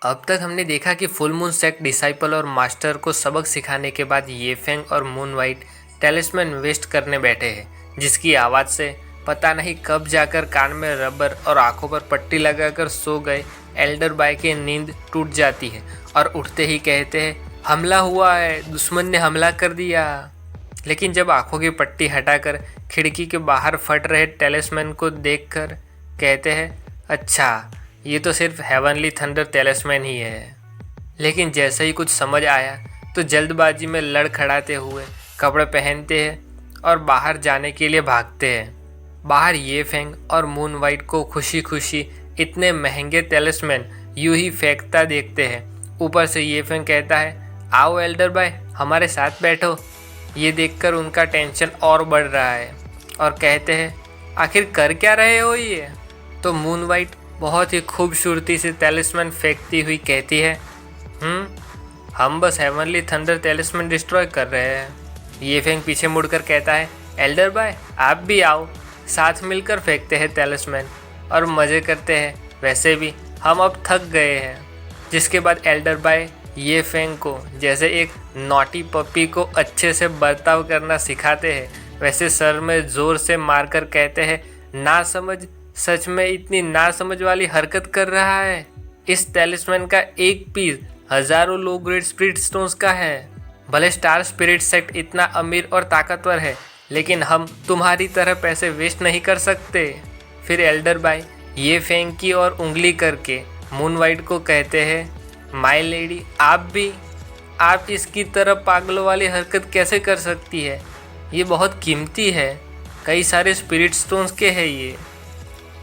अब तक हमने देखा कि फुल मून सेक्ट डिसाइपल और मास्टर को सबक सिखाने के बाद ये फेंग और मून वाइट टेलिस्मैन वेस्ट करने बैठे हैं, जिसकी आवाज़ से पता नहीं कब जाकर कान में रबर और आंखों पर पट्टी लगाकर सो गए एल्डर बाय की नींद टूट जाती है और उठते ही कहते हैं, हमला हुआ है, दुश्मन ने हमला कर दिया। लेकिन जब आंखों की पट्टी हटाकर खिड़की के बाहर फट रहे टेलिस्मैन को देखकर कहते हैं, अच्छा ये तो सिर्फ हेवनली थंडर टेलिस्मैन ही है। लेकिन जैसे ही कुछ समझ आया तो जल्दबाजी में लड़खड़ाते हुए कपड़े पहनते हैं और बाहर जाने के लिए भागते हैं। बाहर ये फेंग और मून वाइट को खुशी खुशी इतने महंगे टेलिस्मैन यूं ही फेंकता देखते हैं। ऊपर से ये फेंग कहता है, आओ एल्डर बाय, हमारे साथ बैठो। ये देखकर उनका टेंशन और बढ़ रहा है और कहते हैं, आखिर कर क्या रहे हो ये? तो मून वाइट बहुत ही खूबसूरती से टेलिस्मैन फेंकती हुई कहती है, हम बस हेवनली थंडर टेलिस्मैन डिस्ट्रॉय कर रहे हैं। ये फेंग पीछे मुड़कर कहता है, एल्डर बाय आप भी आओ, साथ मिलकर फेंकते हैं टेलिस्मैन और मज़े करते हैं। वैसे भी हम अब थक गए हैं। जिसके बाद एल्डर बाय ये फेंग को जैसे एक नॉटी पपी को अच्छे से बर्ताव करना सिखाते हैं, वैसे सर में ज़ोर से मारकर कहते हैं, ना समझ, सच में इतनी ना समझ वाली हरकत कर रहा है। इस टेलिस्मैन का एक पीस हजारों लो ग्रेड स्पिरिट स्टोन्स का है। भले स्टार स्पिरिट सेक्ट इतना अमीर और ताकतवर है, लेकिन हम तुम्हारी तरह पैसे वेस्ट नहीं कर सकते। फिर एल्डर बाय ये फेंग की और उंगली करके मून वाइट को कहते हैं, माय लेडी आप इसकी तरह पागलों वाली हरकत कैसे कर सकती है? ये बहुत कीमती है, कई सारे स्पिरिट स्टोन्स के हैं ये।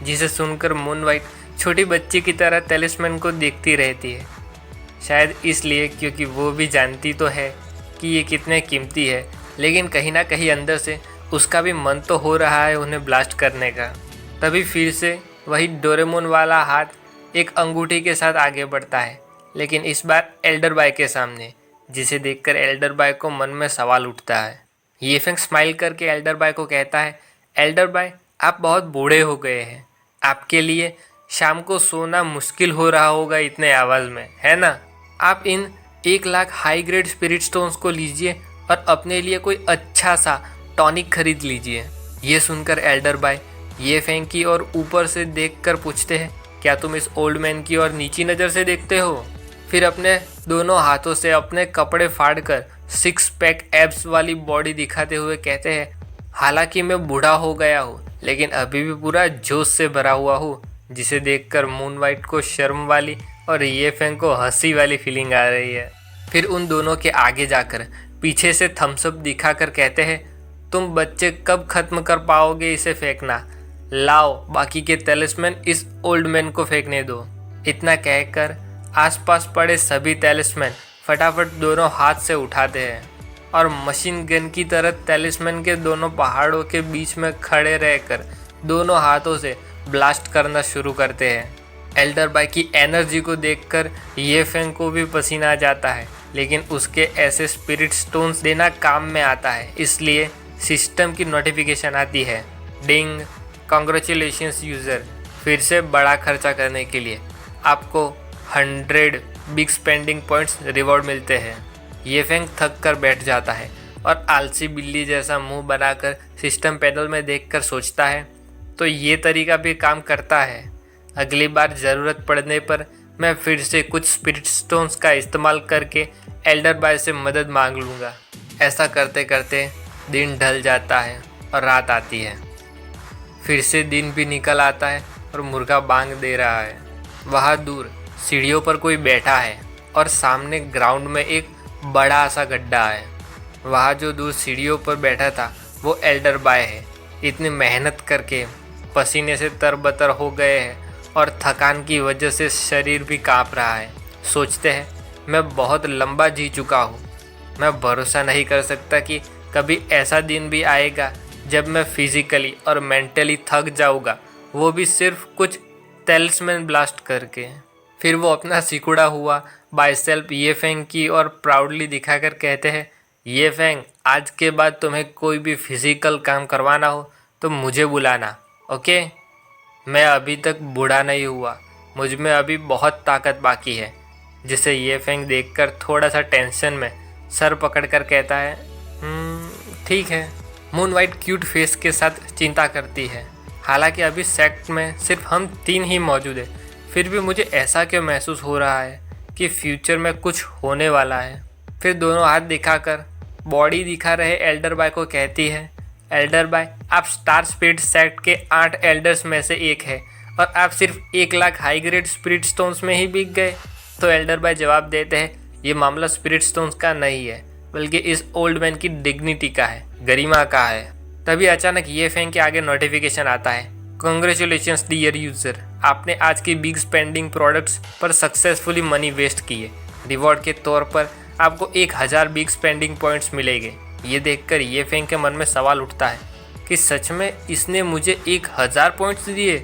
जिसे सुनकर मून वाइट छोटी बच्ची की तरह टेलिस्मैन को देखती रहती है, शायद इसलिए क्योंकि वो भी जानती तो है कि ये कितने कीमती है, लेकिन कहीं ना कहीं अंदर से उसका भी मन तो हो रहा है उन्हें ब्लास्ट करने का। तभी फिर से वही डोरेमोन वाला हाथ एक अंगूठी के साथ आगे बढ़ता है, लेकिन इस बार एल्डर बाय के सामने, जिसे देखकर एल्डर बाय को मन में सवाल उठता है। ये फेंग स्माइल करके एल्डर बाय को कहता है, एल्डर बाय आप बहुत बूढ़े हो गए हैं, आपके लिए शाम को सोना मुश्किल हो रहा होगा इतने आवाज़ में, है ना? आप इन 1 lakh high grade spirit stones को लीजिए और अपने लिए कोई अच्छा सा टॉनिक खरीद लीजिए। ये सुनकर एल्डर बाय ये फेंग की और ऊपर से देखकर पूछते हैं, क्या तुम इस ओल्ड मैन की और नीची नज़र से देखते हो? फिर अपने दोनों हाथों से अपने कपड़े फाड़कर 6 पैक एब्स वाली बॉडी दिखाते हुए कहते हैं, हालांकि मैं बूढ़ा हो गया हूँ, लेकिन अभी भी पूरा जोश से भरा हुआ हूँ। जिसे देखकर मून वाइट को शर्म वाली और ये फेंग को हंसी वाली फीलिंग आ रही है। फिर उन दोनों के आगे जाकर पीछे से थम्स अप दिखाकर कहते हैं, तुम बच्चे कब खत्म कर पाओगे इसे फेंकना? लाओ बाकी के टेलिस्मैन इस ओल्ड मैन को फेंकने दो। इतना कहकर आसपास पड़े सभी टेलिस्मैन फटाफट दोनों हाथ से उठाते हैं और मशीन गन की तरह टेलिस्मैन के दोनों पहाड़ों के बीच में खड़े रहकर दोनों हाथों से ब्लास्ट करना शुरू करते हैं। एल्डर बाय की एनर्जी को देखकर ये फेंग को भी पसीना आ जाता है, लेकिन उसके ऐसे स्पिरिट स्टोन्स देना काम में आता है, इसलिए सिस्टम की नोटिफिकेशन आती है, डिंग, कॉन्ग्रेचुलेशंस यूज़र, फिर से बड़ा खर्चा करने के लिए आपको 100 बिग स्पेंडिंग पॉइंट्स रिवॉर्ड मिलते हैं। ये फेंग थक कर बैठ जाता है और आलसी बिल्ली जैसा मुंह बनाकर सिस्टम पैनल में देखकर सोचता है, तो ये तरीका भी काम करता है। अगली बार ज़रूरत पड़ने पर मैं फिर से कुछ स्पिरिट स्टोन्स का इस्तेमाल करके एल्डर बाय से मदद मांग लूँगा। ऐसा करते करते दिन ढल जाता है और रात आती है। फिर से दिन भी निकल आता है और मुर्गा बांग दे रहा है। वहाँ दूर सीढ़ियों पर कोई बैठा है और सामने ग्राउंड में एक बड़ा सा गड्ढा है। वहाँ जो दूर सीढ़ियों पर बैठा था वो एल्डर बाय है। इतनी मेहनत करके पसीने से तरबतर हो गए हैं और थकान की वजह से शरीर भी काँप रहा है। सोचते हैं, मैं बहुत लंबा जी चुका हूँ। मैं भरोसा नहीं कर सकता कि कभी ऐसा दिन भी आएगा जब मैं फिज़िकली और मेंटली थक जाऊँगा, वो भी सिर्फ कुछ टेलिस्मैन ब्लास्ट करके। फिर वो अपना सिकुड़ा हुआ बाइसेल्फ ये फेंग की और प्राउडली दिखाकर कहते हैं, ये फेंग, आज के बाद तुम्हें कोई भी फिज़िकल काम करवाना हो तो मुझे बुलाना, ओके? मैं अभी तक बूढ़ा नहीं हुआ, मुझ में अभी बहुत ताकत बाकी है। जिसे ये फेंग देखकर थोड़ा सा टेंशन में सर पकड़कर कहता है, ठीक है। मून वाइट क्यूट फेस के साथ चिंता करती है। हालांकि अभी सेक्ट में सिर्फ हम 3 ही मौजूद है, फिर भी मुझे ऐसा क्यों महसूस हो रहा है कि फ्यूचर में कुछ होने वाला है। फिर दोनों हाथ दिखाकर बॉडी दिखा रहे एल्डर बॉय को कहती है, एल्डर बॉय, आप स्टार स्पिरिट सेक्ट के 8 एल्डर्स में से एक है और आप सिर्फ 1 lakh high grade spirit stones में ही बिक गए। तो एल्डर बॉय जवाब देते हैं, ये मामला स्पिरिट स्टोन्स का नहीं है, बल्कि इस ओल्ड मैन की डिग्निटी का है, गरिमा का है। तभी अचानक ये फेंग के आगे नोटिफिकेशन आता है, कॉन्ग्रेचुलेशंस डियर यूजर, आपने आज की बिग स्पेंडिंग प्रोडक्ट्स पर सक्सेसफुली मनी वेस्ट किए। रिवॉर्ड के तौर पर आपको 1000 बिग स्पेंडिंग पॉइंट्स मिलेंगे। ये देखकर ये फेंग के मन में सवाल उठता है कि सच में इसने मुझे 1000 पॉइंट्स दिए।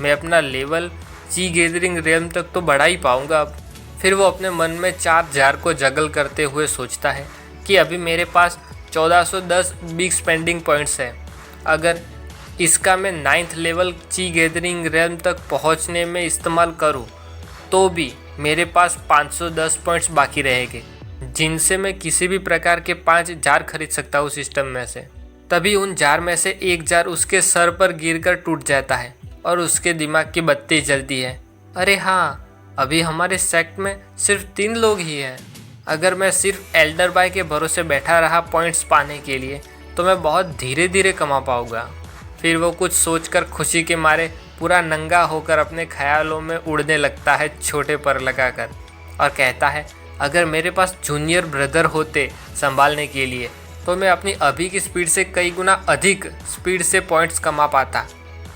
मैं अपना लेवल ची गैदरिंग रेल्म तक तो बढ़ा ही पाऊंगा अब। फिर वो अपने मन में 4 जार को जगल करते हुए सोचता है कि अभी मेरे पास 1410 बिग स्पेंडिंग पॉइंट्स है। अगर इसका मैं 9th लेवल ची गैदरिंग रेल्म तक पहुंचने में इस्तेमाल करूं, तो भी मेरे पास 510 पॉइंट्स बाकी रहेंगे, जिनसे मैं किसी भी प्रकार के 5 जार खरीद सकता हूँ सिस्टम में से। तभी उन जार में से एक जार उसके सर पर गिरकर टूट जाता है और उसके दिमाग की बत्ती जलती है। अरे हाँ, अभी हमारे सेक्ट में सिर्फ 3 लोग ही हैं। अगर मैं सिर्फ एल्डर बॉय के भरोसे बैठा रहा पॉइंट्स पाने के लिए, तो मैं बहुत धीरे धीरे कमा पाऊँगा। फिर वो कुछ सोचकर खुशी के मारे पूरा नंगा होकर अपने ख्यालों में उड़ने लगता है छोटे पर लगाकर, और कहता है, अगर मेरे पास जूनियर ब्रदर होते संभालने के लिए, तो मैं अपनी अभी की स्पीड से कई गुना अधिक स्पीड से पॉइंट्स कमा पाता।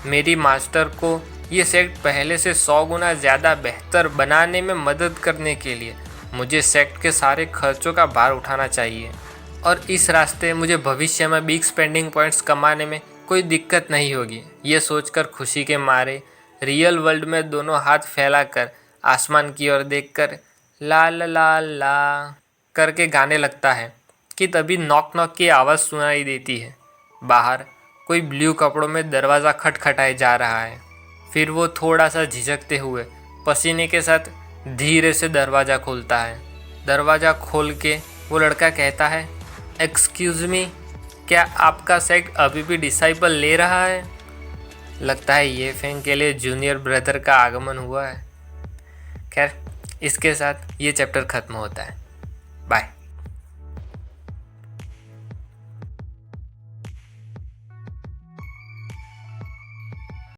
मेरी मास्टर को ये सेक्ट पहले से 100 गुना ज़्यादा बेहतर बनाने में मदद करने के लिए मुझे सेक्ट के सारे खर्चों का भार उठाना चाहिए, और इस रास्ते मुझे भविष्य में बिग स्पेंडिंग पॉइंट्स कमाने में कोई दिक्कत नहीं होगी। ये सोचकर खुशी के मारे रियल वर्ल्ड में दोनों हाथ फैलाकर आसमान की ओर देखकर ला ला ला ला करके गाने लगता है कि तभी नॉक नॉक की आवाज़ सुनाई देती है। बाहर कोई ब्लू कपड़ों में दरवाज़ा खटखटाए जा रहा है। फिर वो थोड़ा सा झिझकते हुए पसीने के साथ धीरे से दरवाज़ा खोलता है। दरवाज़ा खोल के वो लड़का कहता है, एक्सक्यूज़ मी, क्या आपका सेक्ट अभी भी डिसाइपल ले रहा है? लगता है ये फेंग के लिए जूनियर ब्रदर का आगमन हुआ है। खैर, इसके साथ ये चैप्टर ख़त्म होता है। बाय।